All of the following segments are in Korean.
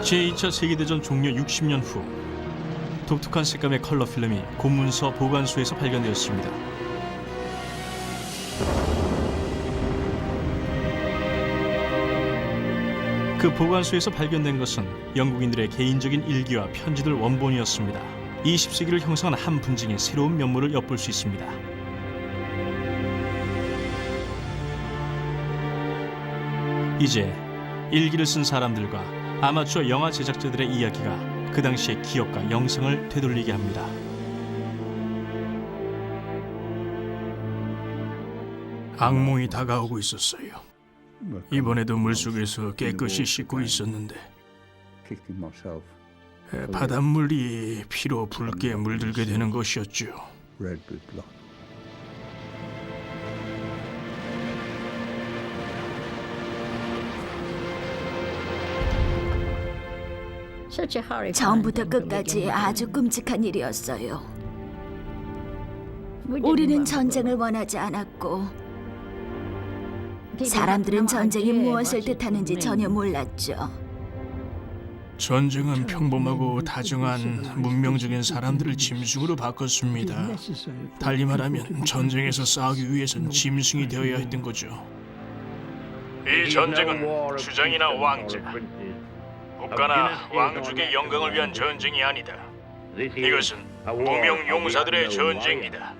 제2차 세계대전 종료 60년 후 독특한 색감의 컬러 필름이 공문서 보관소에서 발견되었습니다. 그 보관소에서 발견된 것은 영국인들의 개인적인 일기와 편지들 원본이었습니다. 20세기를 형성한 한 분쟁의 새로운 면모를 엿볼 수 있습니다. 이제 일기를 쓴 사람들과 아마추어 영화 제작자들의 이야기가 그 당시의 기억과 영상을 되돌리게 합니다. 악몽이 다가오고 있었어요. 이번에도 물속에서 깨끗이 씻고 있었는데 바닷물이 피로 붉게 물들게 되는 것이었죠. 처음부터 끝까지 아주 끔찍한 일이었어요. 우리는 전쟁을 원하지 않았고 사람들은 전쟁이 무엇을 뜻하는지 전혀 몰랐죠. 전쟁은 평범하고 다정한 문명적인 사람들을 짐승으로 바꿨습니다. 달리 말하면 전쟁에서 싸우기 위해선 짐승이 되어야 했던 거죠. 이 전쟁은 주장이나 왕자, 국가나 왕족의 영광을 위한 전쟁이 아니다. 이것은 무명 용사들의 전쟁이다.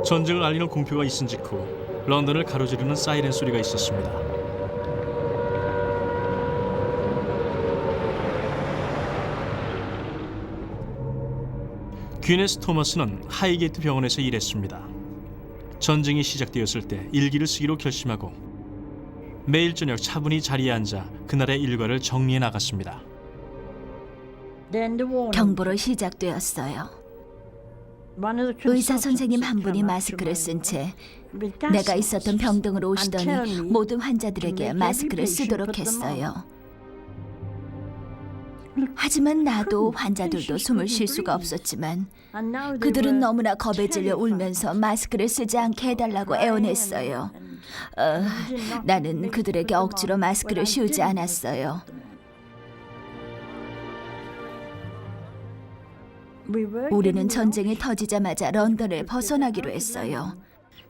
전쟁을 알리는 공표가 있은 직후 런던을 가로지르는 사이렌 소리가 있었습니다. 귀네스 토머스는 하이게이트 병원에서 일했습니다. 전쟁이 시작되었을 때 일기를 쓰기로 결심하고 매일 저녁 차분히 자리에 앉아 그날의 일과를 정리해 나갔습니다. 경보로 시작되었어요. 의사 선생님 한 분이 마스크를 쓴 채 내가 있었던 병동으로 오시더니 모든 환자들에게 마스크를 쓰도록 했어요. 하지만 나도 환자들도 숨을 쉴 수가 없었지만 그들은 너무나 겁에 질려 울면서 마스크를 쓰지 않게 해달라고 애원했어요. 나는 그들에게 억지로 마스크를 씌우지 않았어요. 우리는 전쟁이 터지자마자 런던을 벗어나기로 했어요.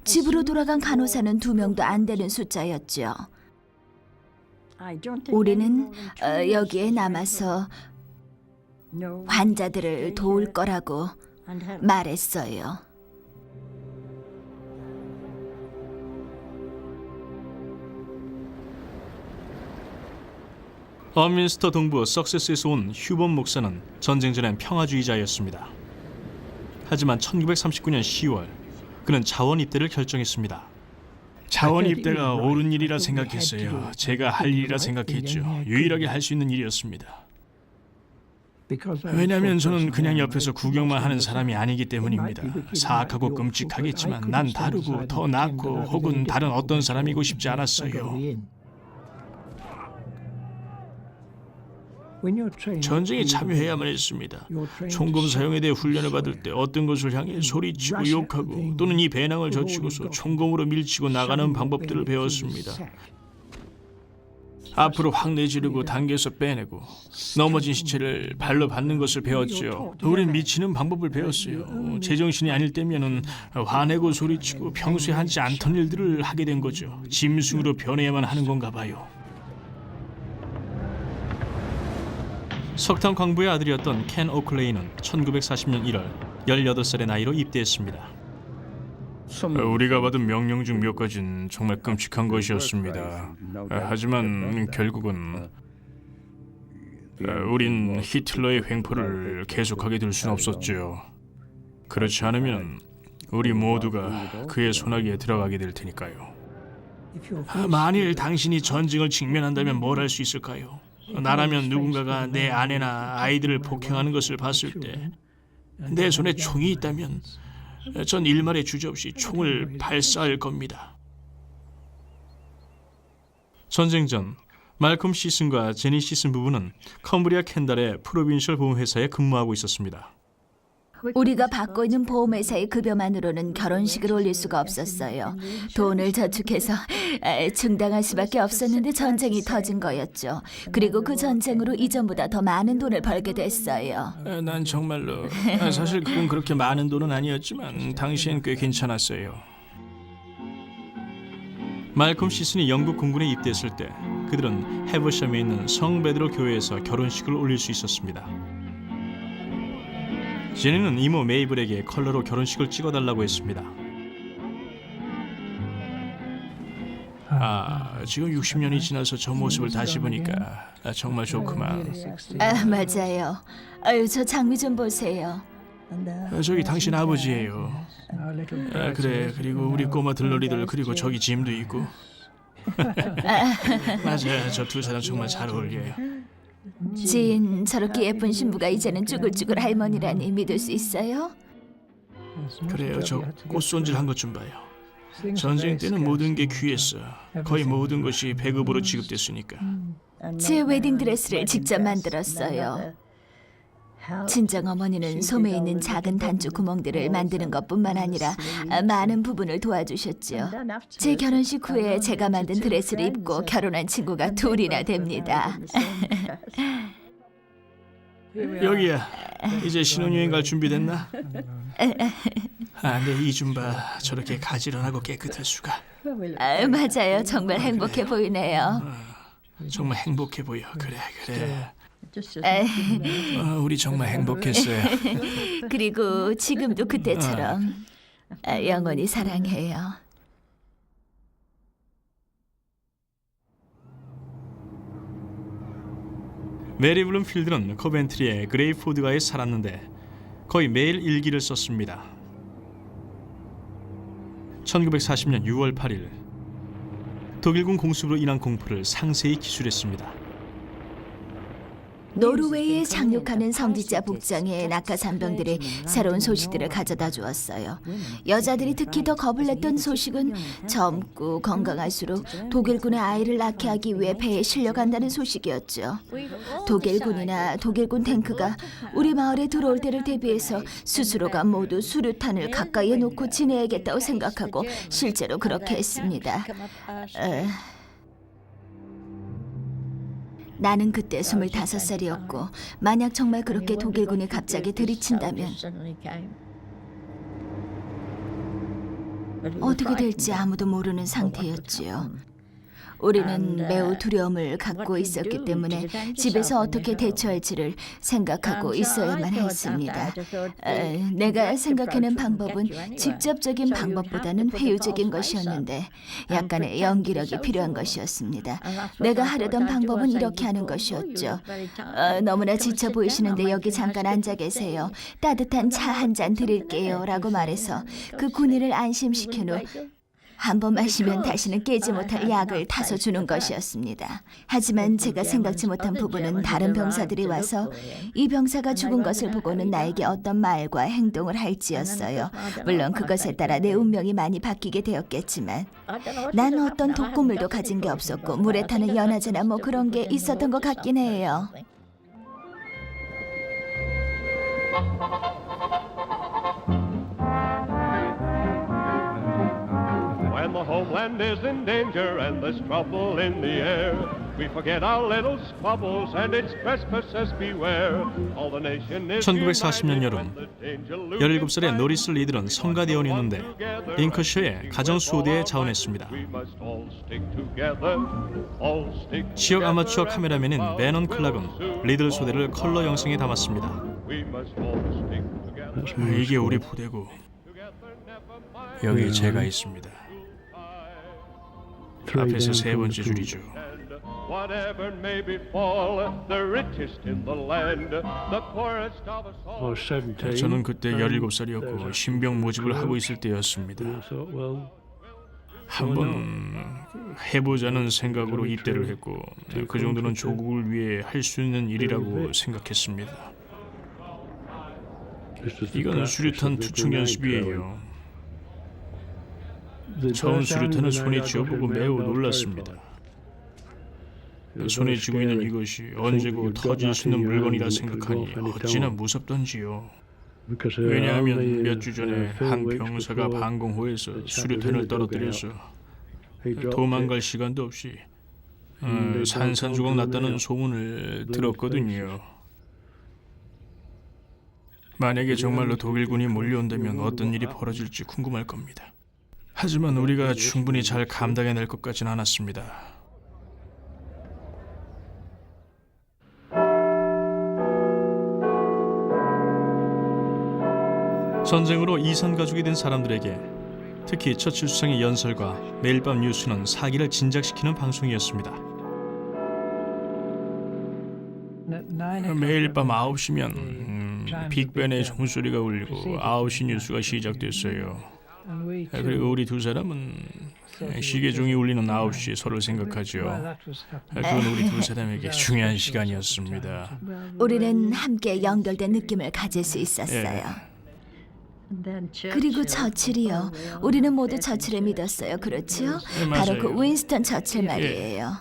집으로 돌아간 간호사는 2명도 안 되는 숫자였죠. 우리는 여기에 남아서 환자들을 도울 거라고 말했어요. 엄민스터 동부 석세스에서 온 휴번 목사는 전쟁 전엔 평화주의자였습니다. 하지만 1939년 10월 그는 자원 입대를 결정했습니다. 자원 입대가 옳은 일이라 생각했어요. 제가 할 일이라 생각했죠. 유일하게 할 수 있는 일이었습니다. 왜냐하면 저는 그냥 옆에서 구경만 하는 사람이 아니기 때문입니다. 사악하고 끔찍하겠지만 난 다르고 더 낫고 혹은 다른 어떤 사람이고 싶지 않았어요. 전쟁에 참여해야만 했습니다. 총검 사용에 대해 훈련을 받을 때 어떤 것을 향해 소리치고 욕하고 또는 이 배낭을 젖히고서 총검으로 밀치고 나가는 방법들을 배웠습니다. 앞으로 확 내지르고 당겨서 빼내고 넘어진 시체를 발로 밟는 것을 배웠죠. 우린 미치는 방법을 배웠어요. 제정신이 아닐 때면은 화내고 소리치고 평소에 하지 않던 일들을 하게 된 거죠. 짐승으로 변해야만 하는 건가 봐요. 석탄 광부의 아들이었던 켄 오클레이는 1940년 1월 18살의 나이로 입대했습니다. 우리가 받은 명령 중 몇 가지는 정말 끔찍한 것이었습니다. 하지만 결국은 우린 히틀러의 횡포를 계속하게 둘 수는 없었죠. 그렇지 않으면 우리 모두가 그의 손아귀에 들어가게 될 테니까요. 만일 당신이 전쟁을 직면한다면 뭘 할 수 있을까요? 나라면 누군가가 내 아내나 아이들을 폭행하는 것을 봤을 때 내 손에 총이 있다면 전 일말의 주저없이 총을 발사할 겁니다. 전쟁 전 말콤 시슨과 제니 시슨 부부는 컴브리아 캔달의 프로빈셜 보험회사에 근무하고 있었습니다. 우리가 받고 있는 보험회사의 급여만으로는 결혼식을 올릴 수가 없었어요. 돈을 저축해서 충당할 수밖에 없었는데 전쟁이 터진 거였죠. 그리고 그 전쟁으로 이전보다 더 많은 돈을 벌게 됐어요. 난 정말로 사실 그건 그렇게 많은 돈은 아니었지만 당시엔 꽤 괜찮았어요. 말콤 시슨이 영국 군군에 입대했을 때 그들은 해버샴에 있는 성 베드로 교회에서 결혼식을 올릴 수 있었습니다. 제니는 이모 메이블에게 컬러로 결혼식을 찍어달라고 했습니다. 지금 60년이 지나서 저 모습을 다시 보니까 정말 좋구만. 맞아요. 아유, 저 장미 좀 보세요. 저기 당신 아버지예요. 그래, 그리고 우리 꼬마 들러리들, 그리고 저기 짐도 있고. 맞아요, 저 두 사람 정말 잘 어울려요. 진, 저렇게 예쁜 신부가 이제는 쭈글쭈글 할머니라니 믿을 수 있어요? 그래요, 저 꽃손질한 것 좀 봐요. 전쟁 때는 모든 게 귀했어. 거의 모든 것이 배급으로 지급됐으니까. 제 웨딩드레스를 직접 만들었어요. 친정 어머니는 솜에 있는 작은 단추 구멍들을 만드는 것뿐만 아니라 많은 부분을 도와주셨죠. 제 결혼식 후에 제가 만든 드레스를 입고 결혼한 친구가 둘이나 됩니다. 여기야. 이제 신혼여행 갈 준비됐나? 내 이 좀 봐. 저렇게 가지런하고 깨끗할 수가. 맞아요. 정말 행복해 보이네요. 정말 행복해 보여. 그래. 우리 정말 행복했어요. 그리고 지금도 그때처럼 영원히 사랑해요. 메리 블룸필드는 코벤트리의 그레이포드가에 살았는데 거의 매일 일기를 썼습니다. 1940년 6월 8일 독일군 공습으로 인한 공포를 상세히 기술했습니다. 노르웨이에 상륙하는 성지자 복장의 낙하산병들이 새로운 소식들을 가져다 주었어요. 여자들이 특히 더 겁을 냈던 소식은 젊고 건강할수록 독일군의 아이를 낳게 하기 위해 배에 실려간다는 소식이었죠. 독일군이나 독일군 탱크가 우리 마을에 들어올 때를 대비해서 스스로가 모두 수류탄을 가까이에 놓고 지내야겠다고 생각하고 실제로 그렇게 했습니다. 나는 그때 25살이었고 만약 정말 그렇게 독일군이 갑자기 들이친다면 어떻게 될지 아무도 모르는 상태였지요. 우리는 매우 두려움을 갖고 있었기 때문에 집에서 어떻게 대처할지를 생각하고 있어야만 했습니다. 내가 생각하는 방법은 직접적인 방법보다는 회유적인 것이었는데 약간의 연기력이 필요한 것이었습니다. 내가 하려던 방법은 이렇게 하는 것이었죠. 너무나 지쳐 보이시는데 여기 잠깐 앉아 계세요. 따뜻한 차 한 잔 드릴게요 라고 말해서 그 군인을 안심시킨 후 한 번 마시면 다시는 깨지 못할 약을 타서 주는 것이었습니다. 하지만 제가 생각지 못한 부분은 다른 병사들이 와서 이 병사가 죽은 것을 보고는 나에게 어떤 말과 행동을 할지였어요. 물론 그것에 따라 내 운명이 많이 바뀌게 되었겠지만 난 어떤 독극물도 가진 게 없었고 물에 타는 연화제나 뭐 그런 게 있었던 것 같긴 해요. When the homeland is in danger and there's trouble in the air, we forget our little squabbles and its trespassers beware. All the nation is 1940년 여름 17살의 노리스 리들은 성가대원이었는데 링커셔의 가정수호대에 자원했습니다. 지역 아마추어 카메라맨인 베넌 클락은 리들 소대를 컬러 영상에 담았습니다. 이게 우리 부대고 여기 제가 있습니다. 앞에서 세 번째 줄이죠. Whatever may befall, the richest in the land, the poorest of us all. 저는 그때 17살이었고 신병 모집을 하고 있을 때였습니다. 한번 해보자는 생각으로 입대를 했고 그 정도는 조국을 위해 할 수 있는 일이라고 생각했습니다. 이건 수류탄 투척 연습이에요. 처음 수류탄을 손에 쥐어보고 매우 놀랐습니다. 손에 쥐고 있는 이것이 언제고 터질 수 있는 물건이라 생각하니 어찌나 무섭던지요. 왜냐하면 몇 주 전에 한 병사가 방공호에서 수류탄을 떨어뜨려서 도망갈 시간도 없이 산산조각 났다는 소문을 들었거든요. 만약에 정말로 독일군이 몰려온다면 어떤 일이 벌어질지 궁금할 겁니다. 하지만 우리가 충분히 잘 감당해낼 것 같진 않았습니다. 전쟁으로 이산 가족이 된 사람들에게 특히 처칠 수상의 연설과 매일 밤 뉴스는 사기를 진작시키는 방송이었습니다. 매일 밤 9시면 빅벤의 종소리가 울리고 9시 뉴스가 시작됐어요. 그리고 우리 두 사람은 시계종이 울리는 9시에 서로를 생각하죠. 그건 우리 두 사람에게 중요한 시간이었습니다. 우리는 함께 연결된 느낌을 가질 수 있었어요. 그리고 처칠이요. 우리는 모두 처칠을 믿었어요. 그렇지요? 바로 그 맞아요. 윈스턴 처칠 말이에요.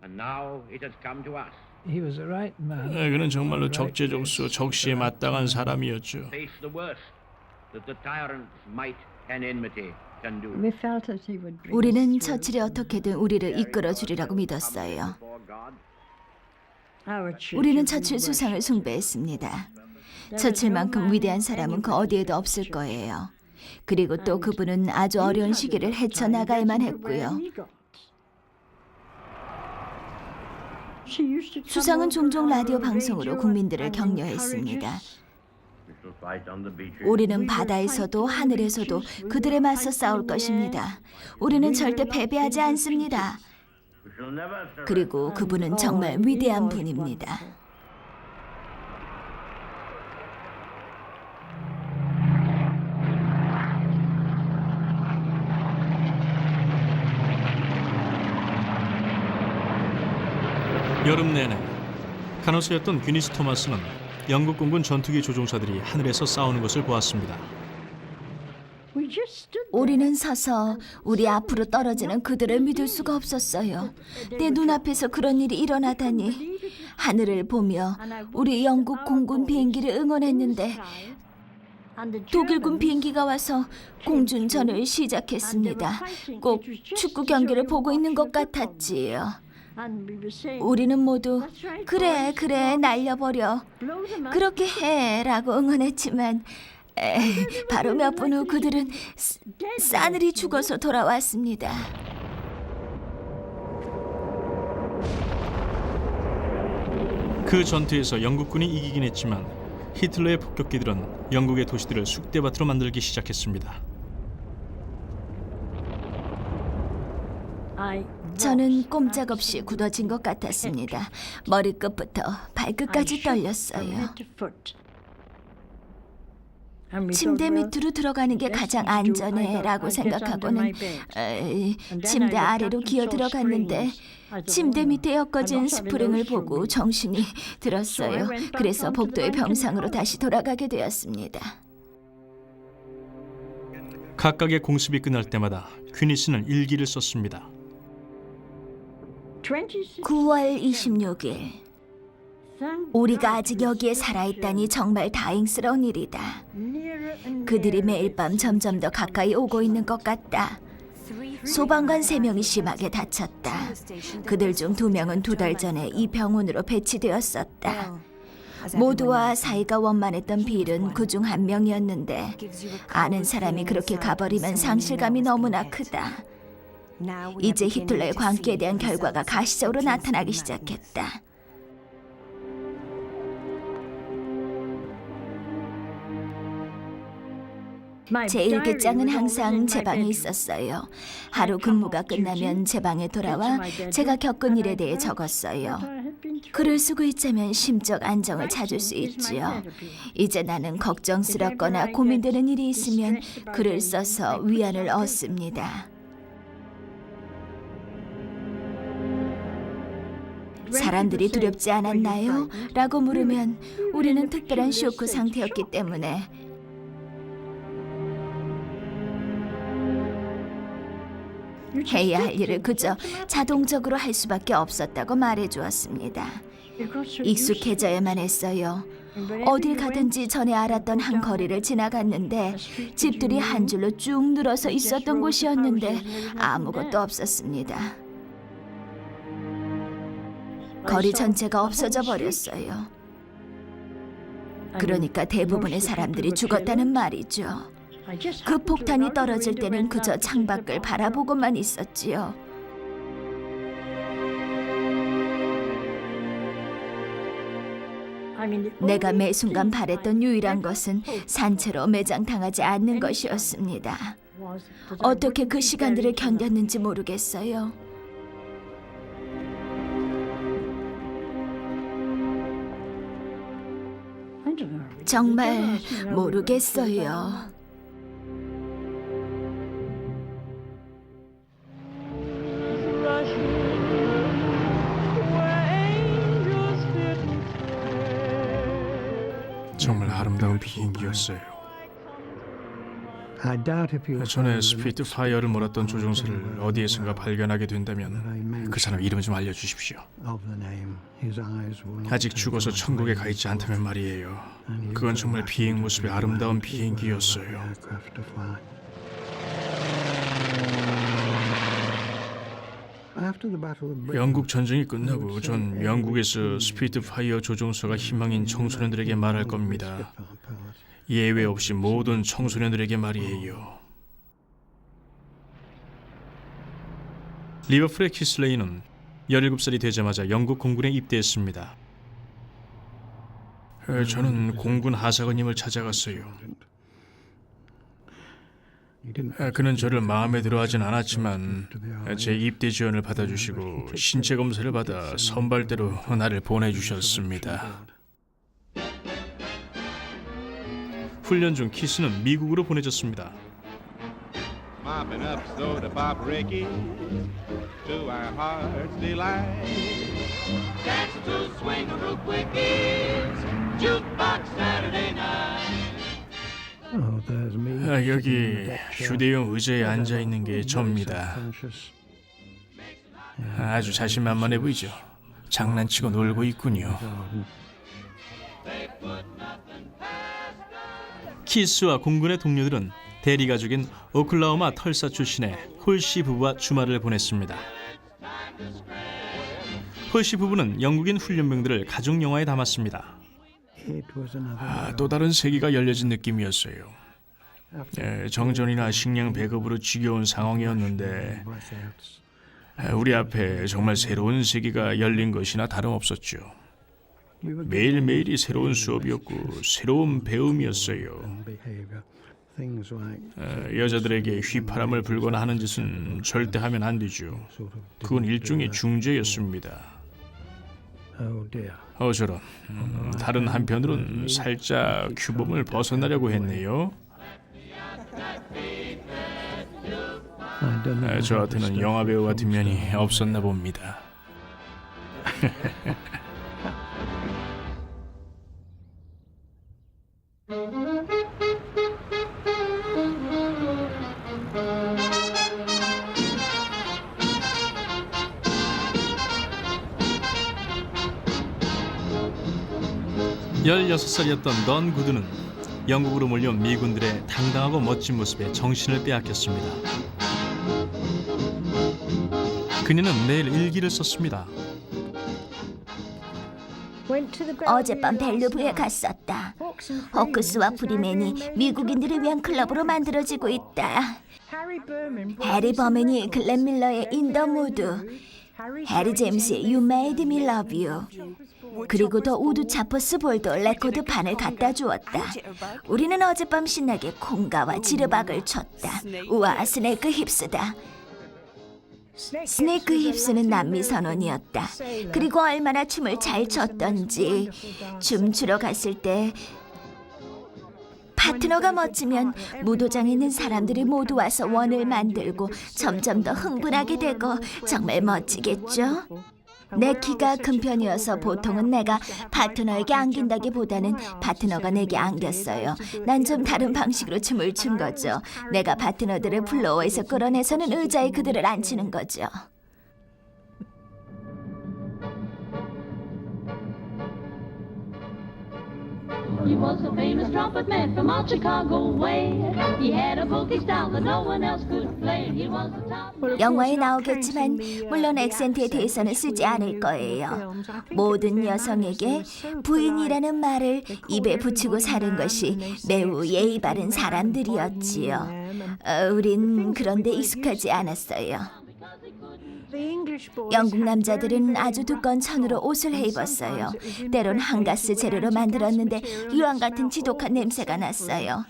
And now it has come to us. 그는 정말로 적재적소 적시에 마땅한 사람이었죠. Face the worst that the tyrant's might and enmity can do. 우리는 처칠이 어떻게든 우리를 이끌어 주리라고 믿었어요. Before God, 우리는 처칠 수상을 숭배했습니다. 처칠만큼 위대한 사람은 그 어디에도 없을 거예요. 그리고 또 그분은 아주 어려운 시기를 헤쳐나가야만 했고요. 수상은 종종 라디오 방송으로 국민들을 격려했습니다. we shall fight on the beaches. 우리는 바다에서도 하늘에서도 그들에 맞서 싸울 것입니다. 우리는 절대 패배하지 않습니다. We shall never surrender. 그리고 그분은 정말 위대한 분입니다. 여름 내내 간호사였던 귀니스 토마스는 영국 공군 전투기 조종사들이 하늘에서 싸우는 것을 보았습니다. 우리는 서서 우리 앞으로 떨어지는 그들을 믿을 수가 없었어요. 내 눈앞에서 그런 일이 일어나다니. 하늘을 보며 우리 영국 공군 비행기를 응원했는데 독일군 비행기가 와서 공준전을 시작했습니다. 꼭 축구 경기를 보고 있는 것 같았지요. 우리는 모두 그래 날려버려 그렇게 해라고 응원했지만 바로 몇 분 후 그들은 싸늘히 죽어서 돌아왔습니다. 그 전투에서 영국군이 이기긴 했지만 히틀러의 폭격기들은 영국의 도시들을 쑥대밭으로 만들기 시작했습니다. 저는 꼼짝없이 굳어진 것 같았습니다. 머리끝부터 발끝까지 떨렸어요. 침대 밑으로 들어가는 게 가장 안전해라고 생각하고는 침대 아래로 기어 들어갔는데 침대 밑에 엮어진 스프링을 보고 정신이 들었어요. 그래서 복도의 병상으로 다시 돌아가게 되었습니다. 각각의 공습이 끝날 때마다 퀴니스는 일기를 썼습니다. 9월 26일 우리가 아직 여기에 살아있다니 정말 다행스러운 일이다. 그들이 매일 밤 점점 더 가까이 오고 있는 것 같다. 소방관 3명이 심하게 다쳤다. 그들 중 2명은 2달 전에 이 병원으로 배치되었었다. 모두와 사이가 원만했던 빌은 그중 1명이었는데 아는 사람이 그렇게 가버리면 상실감이 너무나 크다. 이제 히틀러의 광기에 대한 결과가 가시적으로 나타나기 시작했다. 제 일기장은 항상 제 방에 있었어요. 하루 근무가 끝나면 제 방에 돌아와 제가 겪은 일에 대해 적었어요. 글을 쓰고 있자면 심적 안정을 찾을 수 있지요. 이제 나는 걱정스럽거나 고민되는 일이 있으면 글을 써서 위안을 얻습니다. 사람들이 두렵지 않았나요? 라고 물으면 우리는 특별한 쇼크 상태였기 때문에 해야 할 일을 그저 자동적으로 할 수밖에 없었다고 말해주었습니다. 익숙해져야만 했어요. 어딜 가든지 전에 알았던 한 거리를 지나갔는데 집들이 한 줄로 쭉 늘어서 있었던 곳이었는데 아무것도 없었습니다. 거리 전체가 없어져 버렸어요. 그러니까 대부분의 사람들이 죽었다는 말이죠. 그 폭탄이 떨어질 때는 그저 창밖을 바라보고만 있었지요. 내가 매 순간 바랬던 유일한 것은 산채로 매장당하지 않는 것이었습니다. 어떻게 그 시간들을 견뎠는지 모르겠어요. 정말 모르겠어요. 정말 아름다운 비행기였어요. 전에 스피트파이어를 몰았던 조종사를 어디에선가 발견하게 된다면 그 사람 이름 좀 알려주십시오. 아직 죽어서 천국에 가 있지 않다면 말이에요. 그건 정말 비행 모습이 아름다운 비행기였어요. 영국 전쟁이 끝나고 전 영국에서 스피트파이어 조종사가 희망인 청소년들에게 말할 겁니다. 예외 없이 모든 청소년들에게 말이에요. 리버풀의 키슬레이는 17살이 되자마자 영국 공군에 입대했습니다. 저는 공군 하사관님을 찾아갔어요. 그는 저를 마음에 들어하진 않았지만 제 입대 지원을 받아주시고 신체 검사를 받아 선발대로 나를 보내주셨습니다. 훈련 중 키스는 미국으로 보내졌습니다. Mopping up soda pop Ricky to our heart's delight. Dance to swing a real quickies, jukebox Saturday night. 여기 휴대용 의자에 앉아 있는 게 접니다. 아주 자신만만해 보이죠. 장난치고 놀고 있군요. 키스와 공군의 동료들은 대리 가족인 오클라호마 털사 출신의 홀시 부부와 주말을 보냈습니다. 홀시 부부는 영국인 훈련병들을 가족 영화에 담았습니다. 또 다른 세계가 열려진 느낌이었어요. 정전이나 식량 배급으로 지겨운 상황이었는데 우리 앞에 정말 새로운 세계가 열린 것이나 다름없었죠. 매일매일이 새로운 수업이었고 새로운 배움이었어요. 여자들에게 휘파람을 불거나 하는 짓은 절대 하면 안 되죠. 그건 일종의 중죄였습니다. 저런. 다른 한편으론 살짝 규범을 벗어나려고 했네요. 저한테는 영화배우 같은 면이 없었나 봅니다. 열여섯 살이었던 넌 구드는 영국으로 몰려온 미군들의 당당하고 멋진 모습에 정신을 빼앗겼습니다. 그녀는 매일 일기를 썼습니다. 어젯밤 벨루브에 갔었다. 호크스와 프리맨이 미국인들을 위한 클럽으로 만들어지고 있다. 해리 버맨이 글렌 밀러의 인 더 무드, 해리 제임스의 You Made Me Love You, 그리고 더 우드 차퍼스 볼도 레코드 판을 갖다 주었다. 우리는 어젯밤 신나게 콩가와 지르박을 쳤다. 우와, 스네이크 힙스다. 스네이크 힙스는 남미 선원이었다. 그리고 얼마나 춤을 잘 췄던지. 춤추러 갔을 때 파트너가 멋지면 무도장에 있는 사람들이 모두 와서 원을 만들고 점점 더 흥분하게 되고 정말 멋지겠죠? 내 키가 큰 편이어서 보통은 내가 파트너에게 안긴다기보다는 파트너가 내게 안겼어요. 난 좀 다른 방식으로 춤을 춘 거죠. 내가 파트너들을 플로어에서 끌어내서는 의자에 그들을 앉히는 거죠. He was a famous trumpet man from out Chicago way. He had a boogie style that no one else could play. He was the top. 영화에 나오겠지만 물론 액센트에 대해서는 쓰지 않을 거예요. 모든 여성에게 부인이라는 말을 입에 붙이고 사는 것이 매우 예의 바른 사람들이었지요. 우린 그런데 익숙하지 않았어요. 영국 남자들은 아주 두꺼운 천으로 옷을 해 입었어요. 때론 한가스 재료로 만들었는데 유황 같은 지독한 냄새가 났어요.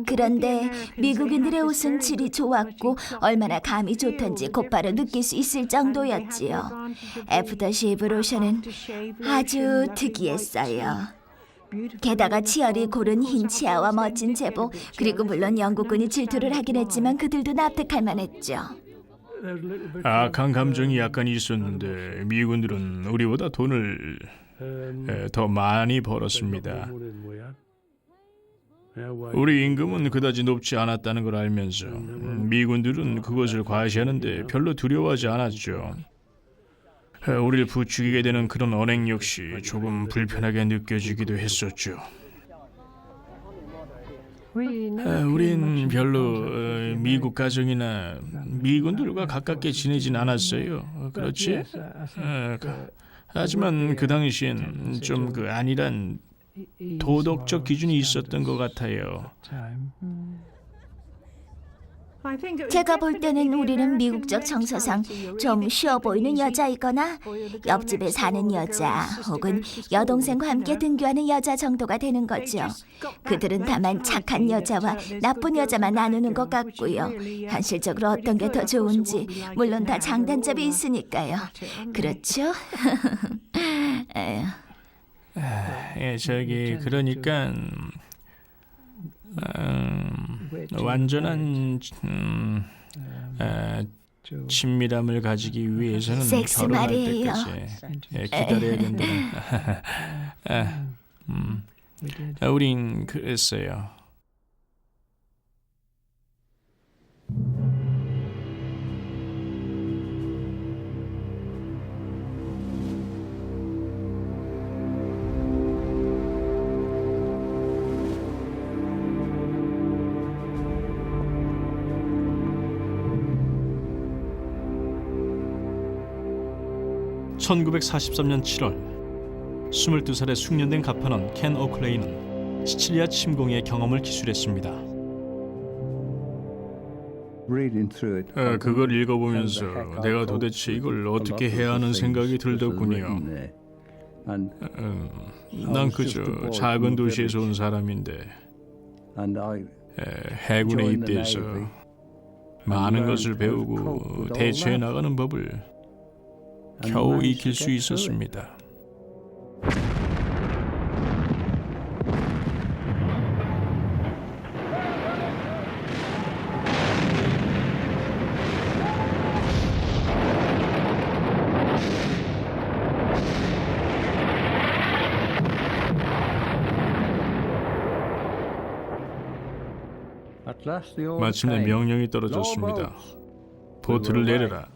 그런데 미국인들의 옷은 질이 좋았고 얼마나 감이 좋던지 곧바로 느낄 수 있을 정도였지요. 애프터쉐이브 로션은 아주 특이했어요. 게다가 치열이 고른 흰 치아와 멋진 제복, 그리고 물론 영국군이 질투를 하긴 했지만 그들도 납득할 만했죠. 악한 감정이 약간 있었는데 미군들은 우리보다 돈을 더 많이 벌었습니다. 우리 임금은 그다지 높지 않았다는 걸 알면서 미군들은 그것을 과시하는데 별로 두려워하지 않았죠. 우리를 부추기게 되는 그런 언행 역시 조금 불편하게 느껴지기도 했었죠. 우린 별로 미국 가정이나 미군들과 가깝게 지내진 않았어요. 그렇지? 하지만 그 당시엔 좀 그 안일한 도덕적 기준이 있었던 것 같아요. 제가 볼 때는 우리는 미국적 정서상 좀 쉬워 보이는 여자이거나 옆집에 사는 여자 혹은 여동생과 함께 등교하는 여자 정도가 되는 거죠. 그들은 다만 착한 여자와 나쁜 여자만 나누는 것 같고요. 현실적으로 어떤 게 더 좋은지 물론 다 장단점이 있으니까요. 그렇죠? 그러니까 완전한 친밀함을 가지기 위해서는 섹스 결혼할 말이에요. 때까지 기다려야 된다는. 우린 그랬어요. (1943년 7월) 22살의 숙련된 가판원 켄 오클레이는 시칠리아 침공의 경험을 기술했습니다. 그걸 읽어보면서 내가 도대체 이걸 어떻게 해야 하는 생각이 들더군요. 난 그저 작은 도시에서 온 사람인데 해군에 입대해서 많은 것을 배우고 대처해 나가는 법을 겨우 익힐 수 있었습니다. 마침내 명령이 떨어졌습니다. 보트를 내려라.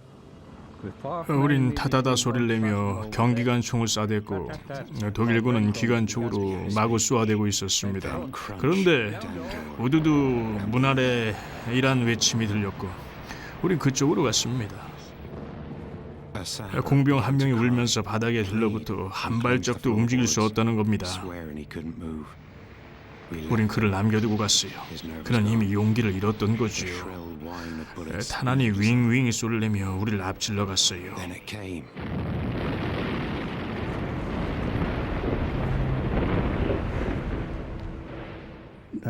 우린 타다다 소리를 내며 경기관 총을 쏴댔고 독일군은 기관총으로 마구 쏘아대고 있었습니다. 그런데 우두두 문 아래 이란 외침이 들렸고 우린 그쪽으로 갔습니다. 공병 한 명이 울면서 바닥에 들러붙어 한 발짝도 움직일 수 없다는 겁니다. 우린 그를 남겨두고 갔어요. 그는 이미 용기를 잃었던 거지요. 탄환이 윙윙 소리를 내며 우리를 앞질러 갔어요.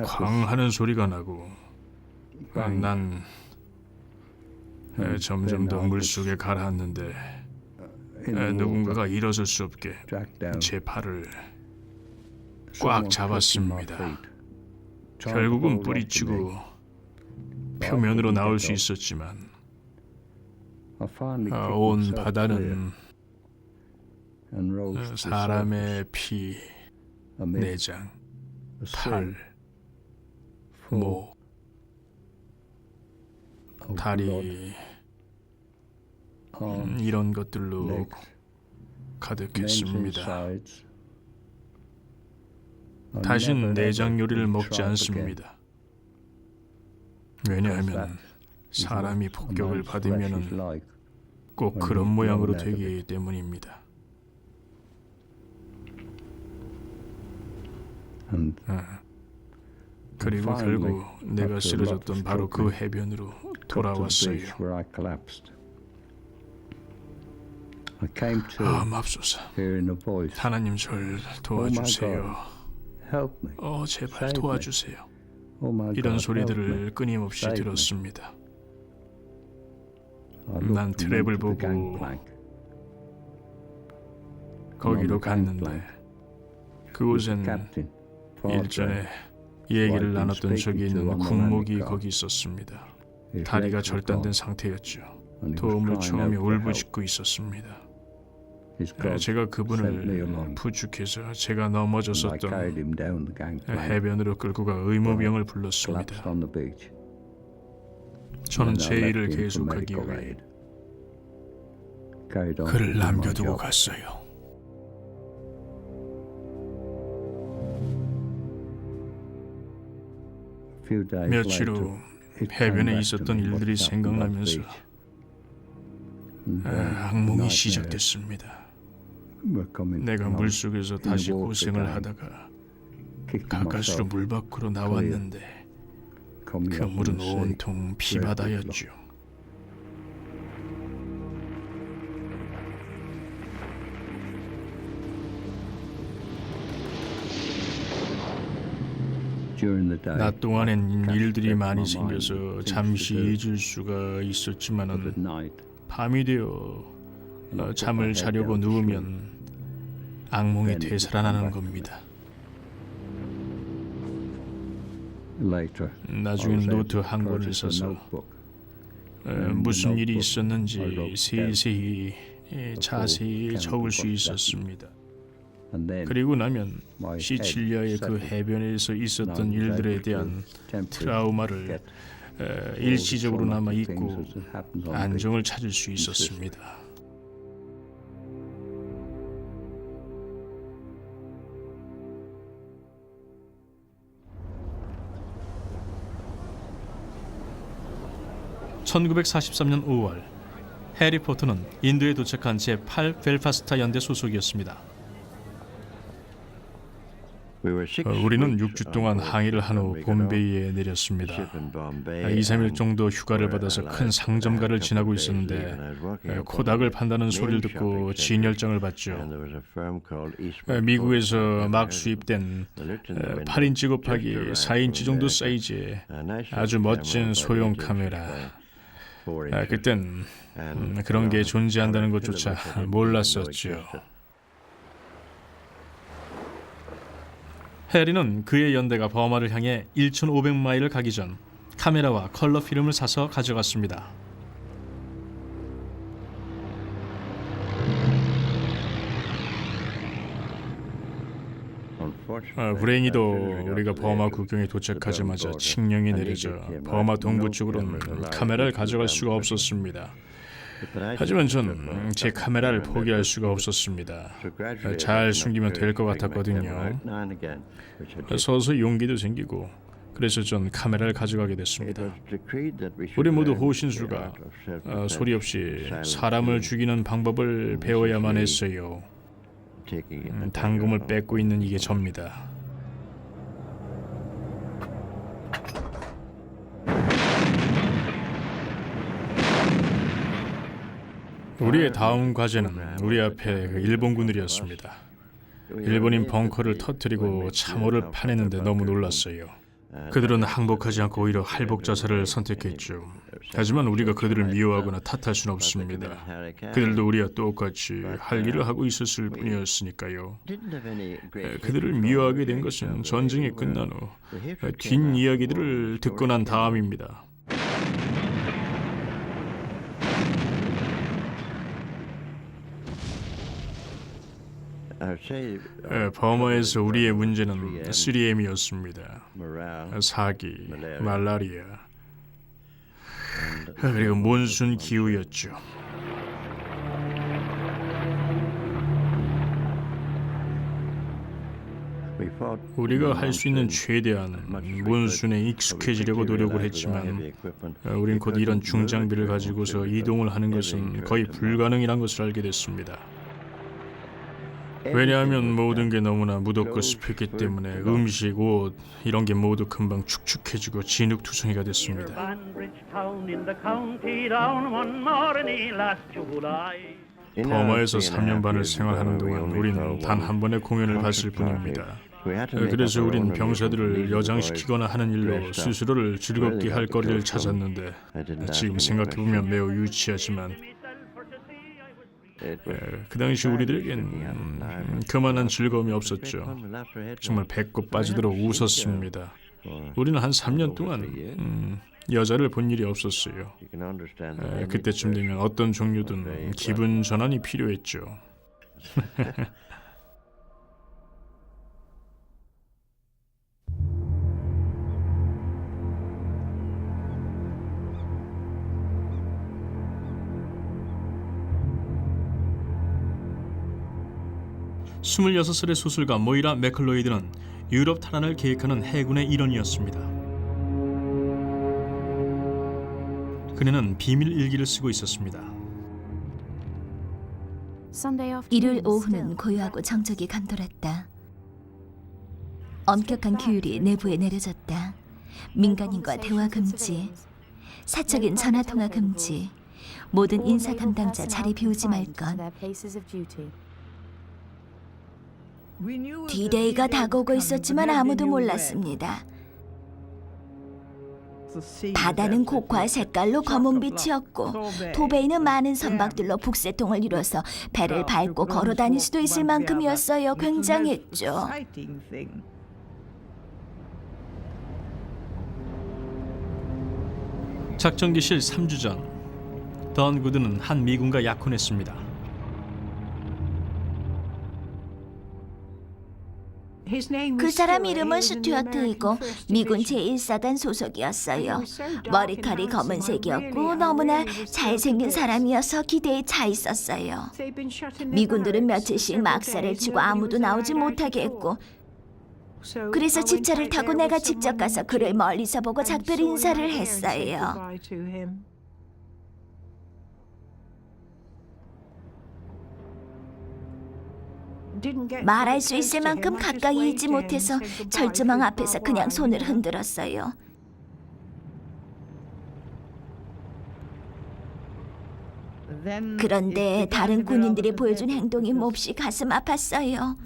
쾅 하는 소리가 나고 난 점점 더 물속에 가라앉는데 누군가가 일어설 수 없게 제 팔을 꽉 잡았습니다. 결국은 뿌리치고 표면으로 나올 수 있었지만 온 바다는 사람의 피, 내장, 팔, 목, 다리 이런 것들로 가득했습니다. 다신 내장 요리를 먹지 않습니다. 왜냐하면 사람이 폭격을 받으면 꼭 그런 모양으로 되기 때문입니다. 그리고 결국 내가 쓰러졌던 바로 그 해변으로 돌아왔어요. 맙소사. 하나님 절 도와주세요. 제발 도와주세요. 이런 소리들을 끊임없이 들었습니다. 난 트랩을 보고 거기로 갔는데 그곳엔 일전에 얘기를 나눴던 적이 있는 군목이 거기 있었습니다. 다리가 절단된 상태였죠. 도움을 청하며 울부짖고 있었습니다. 제가 그분을 부축해서 제가 넘어졌었던 해변으로 끌고 가 의무병을 불렀습니다. 저는 제 일을 계속하기 위해 그를 남겨두고 갔어요. 며칠 후 해변에 있었던 일들이 생각나면서 악몽이 시작됐습니다. 내가 물속에서 다시 고생을 하다가 가까스로 물 밖으로 나왔는데 그 물은 온통 피바다였죠. 낮 동안엔 일들이 많이 생겨서 잠시 잊을 수가 있었지만은 밤이 되어 잠을 자려고 누우면 악몽이 되살아나는 겁니다. 나중엔 노트 한 권을 써서 무슨 일이 있었는지 세세히 자세히 적을 수 있었습니다. 그리고 나면 시칠리아의 그 해변에서 있었던 일들에 대한 트라우마를 일시적으로나마 잊고 안정을 찾을 수 있었습니다. (1943년 5월) 해리포터는 인도에 도착한 제8 벨파스타 연대 소속이었습니다. 우리는 6주 동안 항해를 한 후 봄베이에 내렸습니다. 2-3일 정도 휴가를 받아서 큰 상점가를 지나고 있었는데 코닥을 판다는 소리를 듣고 진열장을 봤죠. 미국에서 막 수입된 8인치 곱하기 4인치 정도 사이즈의 아주 멋진 소형 카메라. 그땐 그런 게 존재한다는 것조차 몰랐었죠. 해리는 그의 연대가 버마를 향해 1,500마일을 가기 전 카메라와 컬러 필름을 사서 가져갔습니다. 불행히도 우리가 버마 국경에 도착하자마자 칙령이 내려져 버마 동부 쪽으로는 카메라를 가져갈 수가 없었습니다. 하지만 전 제 카메라를 포기할 수가 없었습니다. 잘 숨기면 될 것 같았거든요. 서서히 용기도 생기고 그래서 전 카메라를 가져가게 됐습니다. 우리 모두 호신술과 소리 없이 사람을 죽이는 방법을 배워야만 했어요. 당금을 뺏고 있는 이게 접니다. 우리의 다음 과제는 우리 앞에 일본군들이었습니다. 일본인 벙커를 터뜨리고 참호를 파내는데 너무 놀랐어요. 그들은 항복하지 않고 오히려 할복 자살을 선택했죠. 하지만 우리가 그들을 미워하거나 탓할 수는 없습니다. 그들도 우리와 똑같이 할 일을 하고 있었을 뿐이었으니까요. 그들을 미워하게 된 것은 전쟁이 끝난 후 뒷이야기들을 듣고 난 다음입니다. 버마에서 우리의 문제는 3M이었습니다. 사기, 말라리아, 그리고 몬순 기후였죠. 우리가 할 수 있는 최대한 몬순에 익숙해지려고 노력을 했지만 우린 곧 이런 중장비를 가지고서 이동을 하는 것은 거의 불가능이란 것을 알게 됐습니다. 왜냐하면 모든 게 너무나 무덥고 습했기 때문에 음식, 옷 이런 게 모두 금방 축축해지고 진흙투성이가 됐습니다. 버마에서 3년 반을 생활하는 동안 우리는 단 한 번의 공연을 봤을 뿐입니다. 그래서 우린 병사들을 여장시키거나 하는 일로 스스로를 즐겁게 할 거리를 찾았는데 지금 생각해보면 매우 유치하지만 그 당시 우리들에겐 그만한 즐거움이 없었죠. 정말 배꼽 빠지도록 웃었습니다. 우리는 한 3년 동안 여자를 본 일이 없었어요. 그때쯤 되면 어떤 종류든 기분 전환이 필요했죠. 스물여섯 살의 소설가 모이라 맥클로이드는 유럽 탈환을 계획하는 해군의 일원이었습니다. 그녀는 비밀 일기를 쓰고 있었습니다. 일요일 오후는 고요하고 정적이 감돌았다. 엄격한 규율이 내부에 내려졌다. 민간인과 대화 금지, 사적인 전화 통화 금지, 모든 인사 담당자 자리 비우지 말 것. D-Day가 다가오고 있었지만 아무도 몰랐습니다. 바다는 곡화 색깔로 검은 빛이었고 도베이는 많은 선박들로 북새통을 이뤄서 배를 밟고 걸어 다닐 수도 있을 만큼이었어요. 굉장했죠. 작전 개실 3주 전, 던 구드는 한 미군과 약혼했습니다. 그 사람 이름은 스튜어트이고 미군 제1사단 소속이었어요. 머리칼이 검은색이었고 너무나 잘생긴 사람이어서 기대에 차 있었어요. 미군들은 며칠씩 막사를 치고 아무도 나오지 못하게 했고 그래서 집차를 타고 내가 직접 가서 그를 멀리서 보고 작별 인사를 했어요. 말할 수 있을 만큼 가까이 있지 못해서 철조망 앞에서 그냥 손을 흔들었어요. 그런데 다른 군인들이 보여준 행동이 몹시 가슴 아팠어요.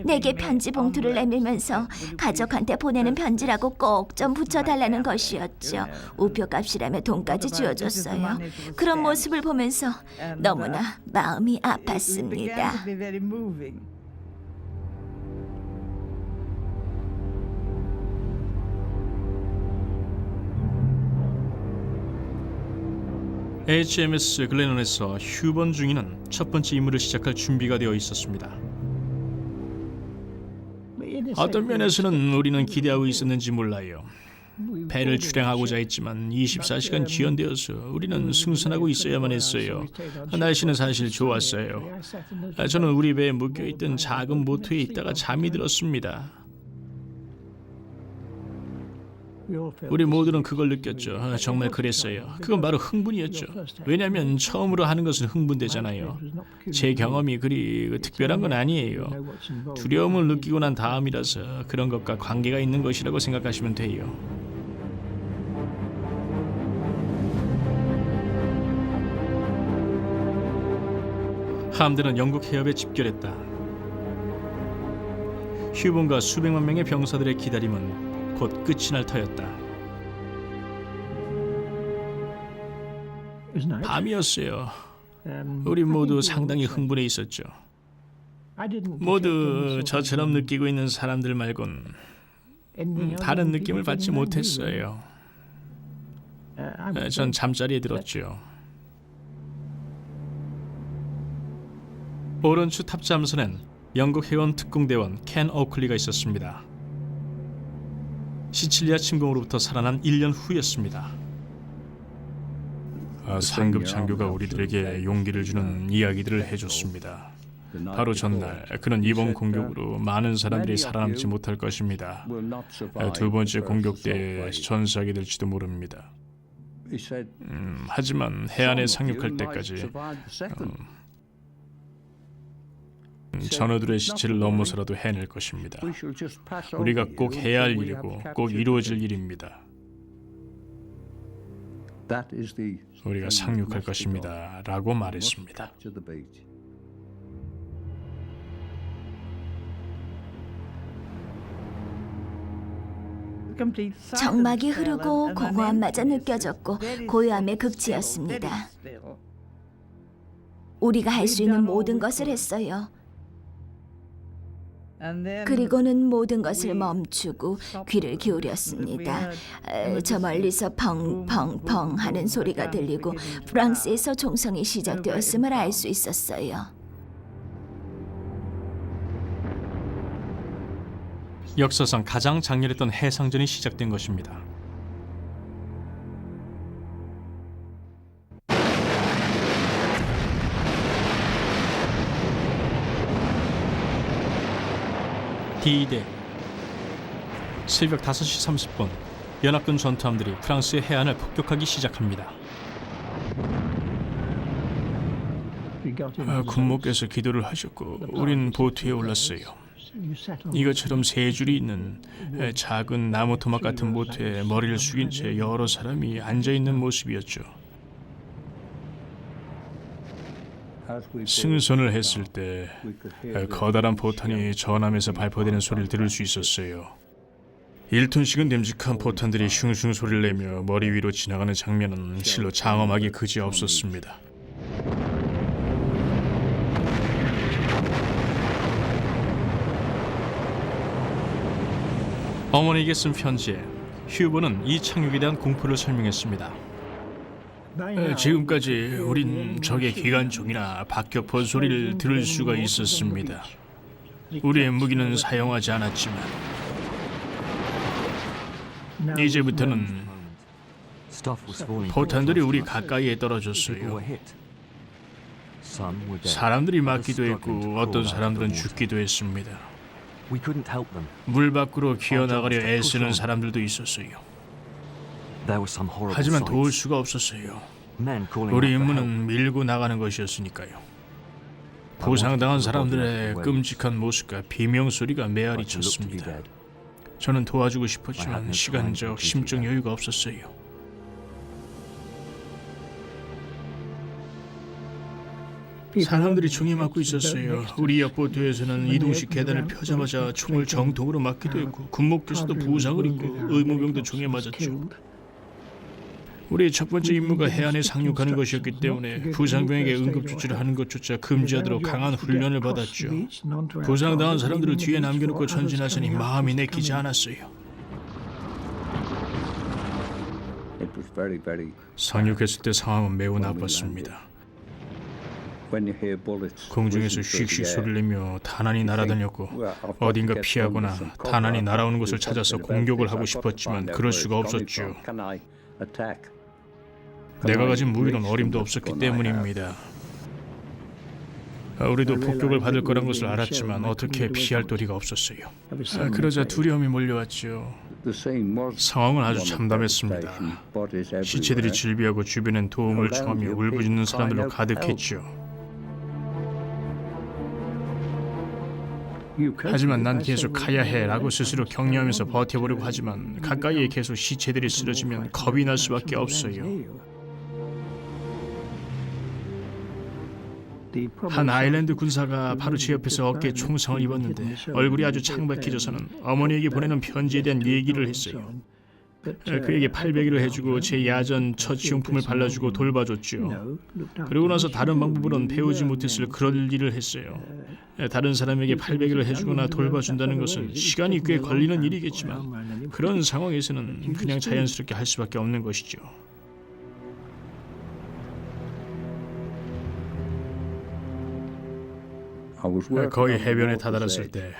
내게 편지 봉투를 내밀면서 가족한테 보내는 편지라고 꼭 좀 붙여달라는 것이었죠. 우표값이라며 돈까지 쥐어줬어요. 그런 모습을 보면서 너무나 마음이 아팠습니다. HMS 글래논에서 휴번 중위는 첫 번째 임무를 시작할 준비가 되어 있었습니다. 어떤 면에서는 우리는 기대하고 있었는지 몰라요. 배를 출항하고자 했지만 24시간 지연되어서 우리는 승선하고 있어야만 했어요. 날씨는 사실 좋았어요. 저는 우리 배에 묶여있던 작은 보트에 있다가 잠이 들었습니다. 우리 모두는 그걸 느꼈죠. 정말 그랬어요. 그건 바로 흥분이었죠. 왜냐하면 처음으로 하는 것은 흥분되잖아요. 제 경험이 그리 특별한 건 아니에요. 두려움을 느끼고 난 다음이라서 그런 것과 관계가 있는 것이라고 생각하시면 돼요. 함대는 영국 해협에 집결했다. 휴번과 수백만 명의 병사들의 기다림은 곧 끝이 날 터였다. 밤이었어요. 우리 모두 상당히 흥분해 있었죠. 모두 저처럼 느끼고 있는 사람들 말곤 다른 느낌을 받지 못했어요. 전 잠자리에 들었죠. 오른추 탑잠선엔 영국 해원 특공대원 켄 오클리가 있었습니다. 시칠리아 침공으로부터 살아난 1년 후였습니다. 상급 장교가 우리들에게 용기를 주는 이야기들을 해줬습니다. 바로 전날 그는 이번 공격으로 많은 사람들이 살아남지 못할 것입니다. 두 번째 공격 때 전사하게 될지도 모릅니다. 하지만 해안에 상륙할 때까지 전우들의 시체를 넘어서라도 해낼 것입니다. 우리가 꼭 해야 할 일이고 꼭 이루어질 일입니다. 우리가 상륙할 것입니다. 라고 말했습니다. 정막이 흐르고 공허함마저 느껴졌고 고요함의 극치였습니다. 우리가 할 수 있는 모든 것을 했어요. 그리고는 모든 것을 멈추고 귀를 기울였습니다. 저 멀리서 펑펑펑 하는 소리가 들리고 프랑스에서 총성이 시작되었음을 알 수 있었어요. 역사상 가장 장렬했던 해상전이 시작된 것입니다. D-Day. 새벽 5시 30분 연합군 전투함들이 프랑스의 해안을 폭격하기 시작합니다. 군목께서 기도를 하셨고 우린 보트에 올랐어요. 이것처럼 세 줄이 있는 작은 나무 토막 같은 보트에 머리를 숙인 채 여러 사람이 앉아있는 모습이었죠. 승선을 했을 때 커다란 포탄이 전함에서 발포되는 소리를 들을 수 있었어요. 1톤씩은 됨직한 포탄들이 슝슝 소리를 내며 머리 위로 지나가는 장면은 실로 장엄하기 그지없었습니다. 어머니에게 쓴 편지에 휴버는 이 착륙에 대한 공포를 설명했습니다. 지금까지 우린 적의 기관총이나 박격포 소리를 들을 수가 있었습니다. 우리의 무기는 사용하지 않았지만 이제부터는 포탄들이 우리 가까이에 떨어졌어요. 사람들이 맞기도 했고 어떤 사람들은 죽기도 했습니다. 물 밖으로 기어나가려 애쓰는 사람들도 있었어요. 하지만 도울 수가 없었어요. 우리 임무는 밀고 나가는 것이었으니까요. 부상당한 사람들의 끔찍한 모습과 비명소리가 메아리 쳤습니다. 저는 도와주고 싶었지만 시간적, 심적 여유가 없었어요. 사람들이 총에 맞고 있었어요. 우리 옆 보트에서는 이동식 계단을 펴자마자 총을 정통으로 맞기도 했고 군목께서도 부상을 입고 의무병도 총에 맞았죠. 우리의 첫 번째 임무가 해안에 상륙하는 것이었기 때문에 부상병에게 응급조치를 하는 것조차 금지하도록 강한 훈련을 받았죠. 부상당한 사람들을 뒤에 남겨놓고 전진하자니 마음이 내키지 않았어요. 상륙했을 때 상황은 매우 나빴습니다. 공중에서 슉슉 소리를 내며 탄환이 날아다녔고 어딘가 피하거나 탄환이 날아오는 곳을 찾아서 공격을 하고 싶었지만 그럴 수가 없었죠. 내가 가진 무기는 어림도 없었기 때문입니다. 우리도 폭격을 받을 거란 것을 알았지만 어떻게 피할 도리가 없었어요. 그러자 두려움이 몰려왔죠. 상황은 아주 참담했습니다. 시체들이 질비하고 주변엔 도움을 청하며 울부짖는 사람들로 가득했죠. 하지만 난 계속 가야 해라고 스스로 격려하면서 버텨보려고 하지만 가까이에 계속 시체들이 쓰러지면 겁이 날 수밖에 없어요. 한 아일랜드 군사가 바로 제 옆에서 어깨에 총상을 입었는데 얼굴이 아주 창백해져서는 어머니에게 보내는 편지에 대한 얘기를 했어요. 그에게 팔베기를 해주고 제 야전 처치용품을 발라주고 돌봐줬죠. 그러고 나서 다른 방법으로는 배우지 못했을 그럴 일을 했어요. 다른 사람에게 팔베기를 해주거나 돌봐준다는 것은 시간이 꽤 걸리는 일이겠지만 그런 상황에서는 그냥 자연스럽게 할 수밖에 없는 것이죠. 거의 해변에 다다랐을 때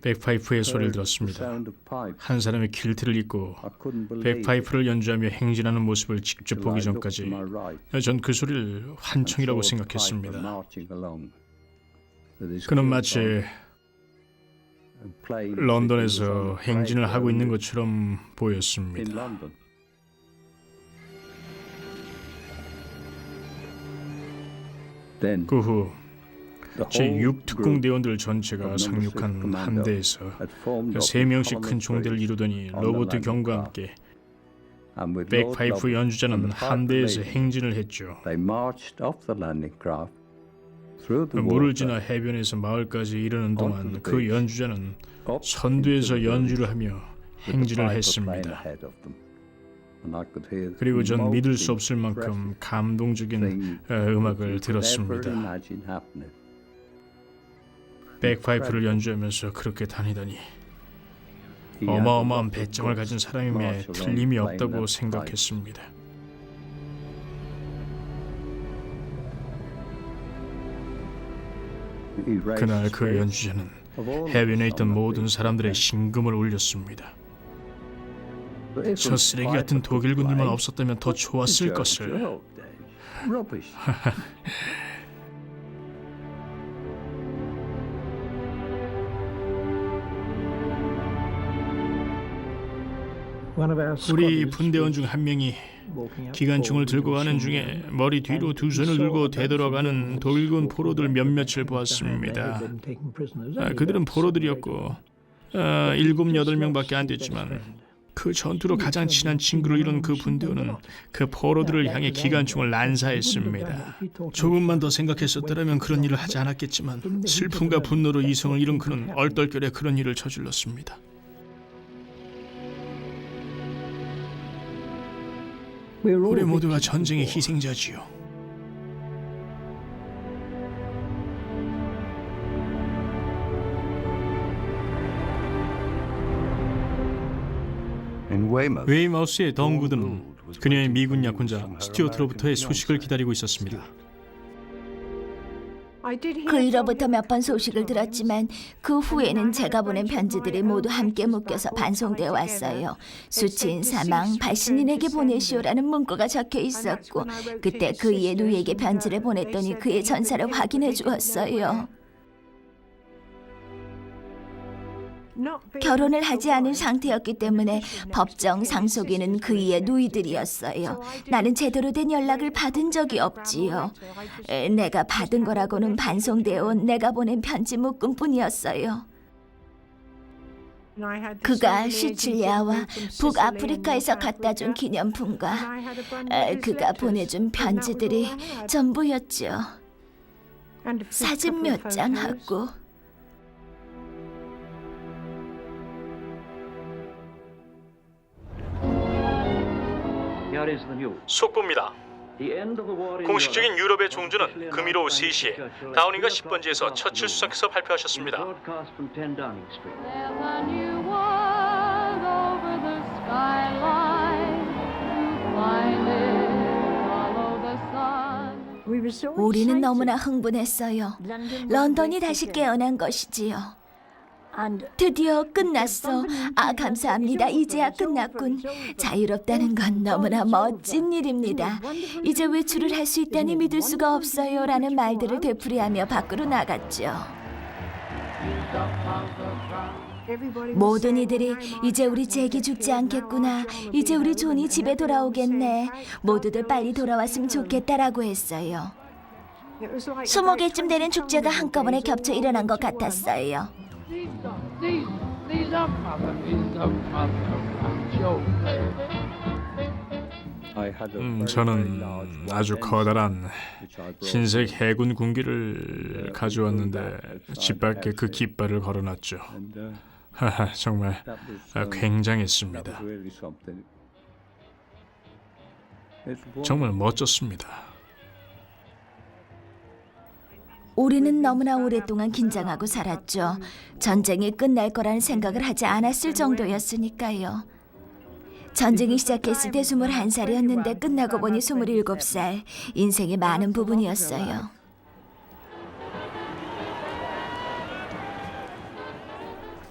백파이프의 소리를 들었습니다. 한 사람이 kilt를 입고 백파이프를 연주하며 행진하는 모습을 직접 보기 전까지 전 그 소리를 환청이라고 생각했습니다. 그는 마치 런던에서 행진을 하고 있는 것처럼 보였습니다. 그 후 제6특공대원들 전체가 상륙한 함대에서 3명씩 큰 종대를 이루더니 로버트 경과 함께 백파이프 연주자는 함대에서 행진을 했죠. 물을 지나 해변에서 마을까지 이르는 동안 그 연주자는 선두에서 연주를 하며 행진을 했습니다. 그리고 전 믿을 수 없을 만큼 감동적인 음악을 들었습니다. 백파이프를 연주하면서 그렇게 다니다니 어마어마한 배짱을 가진 사람임에 틀림이 없다고 생각했습니다. 그날 그 연주자는 해변에 있던 모든 사람들의 심금을 울렸습니다. 저 쓰레기 같은 독일군들만 없었다면 더 좋았을 것을. 우리 분대원 중 한 명이 기관총을 들고 가는 중에 머리 뒤로 두 손을 들고 되돌아가는 독일군 포로들 몇몇을 보았습니다. 그들은 포로들이었고 7, 8명밖에 안 됐지만 그 전투로 가장 친한 친구를 이룬 그 분대원은 그 포로들을 향해 기관총을 난사했습니다. 조금만 더 생각했었더라면 그런 일을 하지 않았겠지만 슬픔과 분노로 이성을 잃은 그는 얼떨결에 그런 일을 저질렀습니다. 우리 모두가 전쟁의 희생자지요. 웨이마우스의 덩구드는 그녀의 미군 약혼자 스튜어트로부터의 소식을 기다리고 있었습니다. 그 일로부터 몇 번 소식을 들었지만 그 후에는 제가 보낸 편지들이 모두 함께 묶여서 반송되어 왔어요. 수치인 사망, 발신인에게 보내시오라는 문구가 적혀 있었고 그때 그이의 누이에게 편지를 보냈더니 그의 전사를 확인해 주었어요. 결혼을 하지 않은 상태였기 때문에 법정 상속인은 그이의 누이들이었어요. 나는 제대로 된 연락을 받은 적이 없지요. 내가 받은 거라고는 반송되어 온 내가 보낸 편지 묶음뿐이었어요. 그가 시칠리아와 북아프리카에서 갖다 준 기념품과 그가 보내준 편지들이 전부였죠. 사진 몇 장하고 속보입니다. 공식적인 유럽의 종주는 금일 오후 3시에 다우닝가 10번지에서 처칠 수석께서 발표하셨습니다. There's a new world over the skyline. To find it, follow the sun. 우리는 너무나 흥분했어요. 런던이 다시 깨어난 것이지요. 드디어 끝났어. 감사합니다. 이제야 끝났군. 자유롭다는 건 너무나 멋진 일입니다. 이제 외출을 할 수 있다니 믿을 수가 없어요. 라는 말들을 되풀이하며 밖으로 나갔죠. 모든 이들이 이제 우리 잭이 죽지 않겠구나. 이제 우리 존이 집에 돌아오겠네. 모두들 빨리 돌아왔으면 좋겠다라고 했어요. 20개쯤 되는 축제가 한꺼번에 겹쳐 일어난 것 같았어요. These are 저는 아주 커다란 흰색 해군 군기를 가져왔는데 집 밖에 그 깃발을 걸어놨죠. 정말 굉장했습니다. 정말 멋졌습니다. 우리는 너무나 오랫동안 긴장하고 살았죠. 전쟁이 끝날 거라는 생각을 하지 않았을 정도였으니까요. 전쟁이 시작했을 때 21살이었는데 끝나고 보니 27살. 인생의 많은 부분이었어요.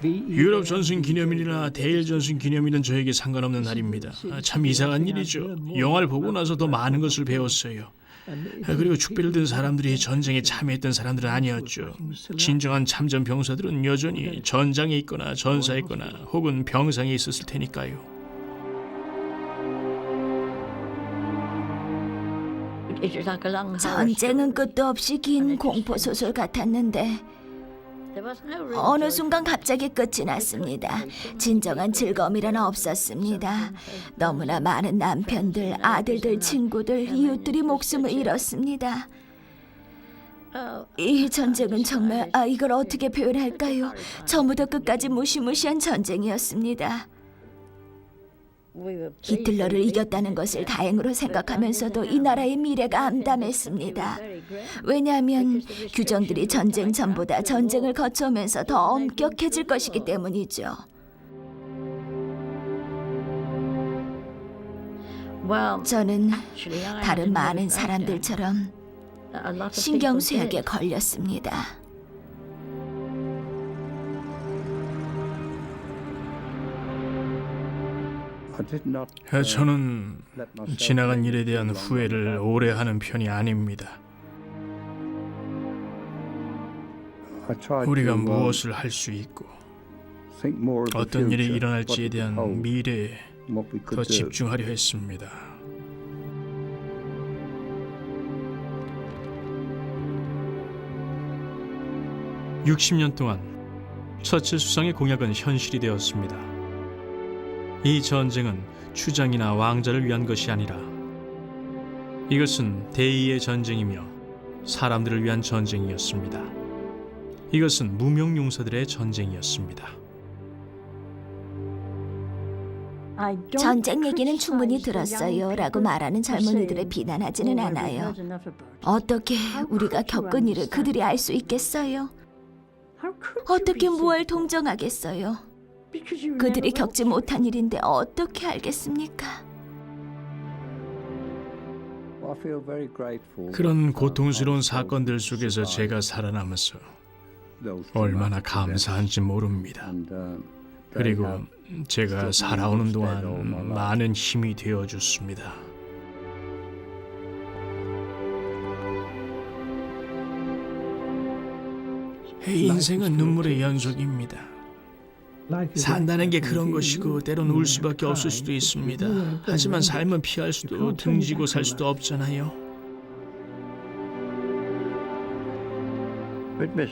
유럽 전승 기념일이나 대일 전승 기념일은 저에게 상관없는 날입니다. 참 이상한 일이죠. 영화를 보고 나서 더 많은 것을 배웠어요. 그리고 축배를 든 사람들이 전쟁에 참여했던 사람들은 아니었죠. 진정한 참전 병사들은 여전히 전장에 있거나 전사에 있거나 혹은 병상에 있었을 테니까요. 전쟁은 끝도 없이 긴 공포소설 같았는데 어느 순간 갑자기 끝이 났습니다. 진정한 즐거움이란 없었습니다. 너무나 많은 남편들, 아들들, 친구들, 이웃들이 목숨을 잃었습니다. 이 전쟁은 정말 이걸 어떻게 표현할까요? 처음부터 끝까지 무시무시한 전쟁이었습니다. 히틀러를 이겼다는 것을 다행으로 생각하면서도 이 나라의 미래가 암담했습니다. 왜냐하면 규정들이 전쟁 전보다 전쟁을 거쳐오면서 더 엄격해질 것이기 때문이죠. 저는 다른 많은 사람들처럼 신경쇠약에 걸렸습니다. 저는 지나간 일에 대한 후회를 오래 하는 편이 아닙니다. 우리가 무엇을 할 수 있고 어떤 일이 일어날지에 대한 미래에 더 집중하려 했습니다. (60년) 동안 처칠 수상의 공약은 현실이 되었습니다. 이 전쟁은 추장이나 왕자를 위한 것이 아니라 이것은 대의의 전쟁이며 사람들을 위한 전쟁이었습니다. 이것은 무명용사들의 전쟁이었습니다. 전쟁 얘기는 충분히 들었어요 라고 말하는 젊은이들을 비난하지는 않아요. 어떻게 우리가 겪은 일을 그들이 알 수 있겠어요? 어떻게 무얼 동정하겠어요? 그들이 겪지 못한 일인데 어떻게 알겠습니까? 그런 고통스러운 사건들 속에서 제가 살아남아서 얼마나 감사한지 모릅니다. 그리고 제가 살아오는 동안 많은 힘이 되어줬습니다. 인생은 눈물의 연속입니다. 산다는 게 그런 것이고 때론 울 수밖에 없을 수도 있습니다. 하지만 삶은 피할 수도 등지고 살 수도 없잖아요.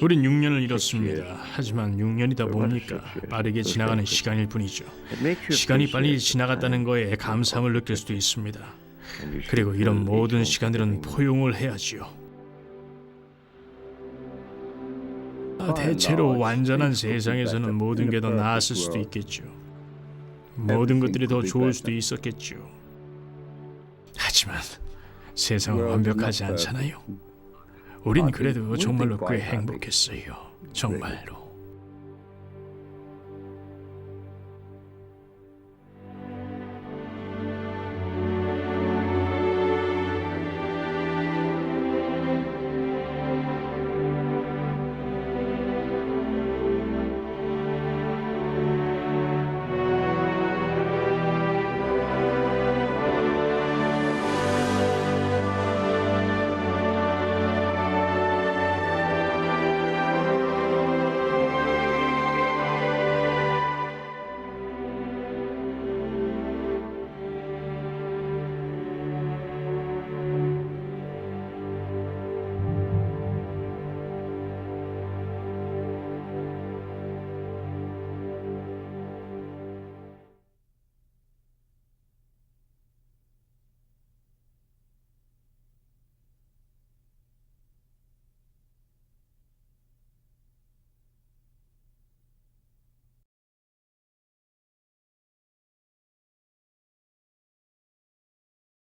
우린 6년을 잃었습니다. 하지만 6년이다 보니까 빠르게 지나가는 시간일 뿐이죠. 시간이 빨리 지나갔다는 거에 감사함을 느낄 수도 있습니다. 그리고 이런 모든 시간들은 포용을 해야지요. 대체로 완전한 세상에서는 모든 게 더 나았을 수도 있겠죠. 모든 것들이 더 좋을 수도 있었겠죠. 하지만 세상은 완벽하지 않잖아요. 우린 그래도 정말로 꽤 행복했어요. 정말로.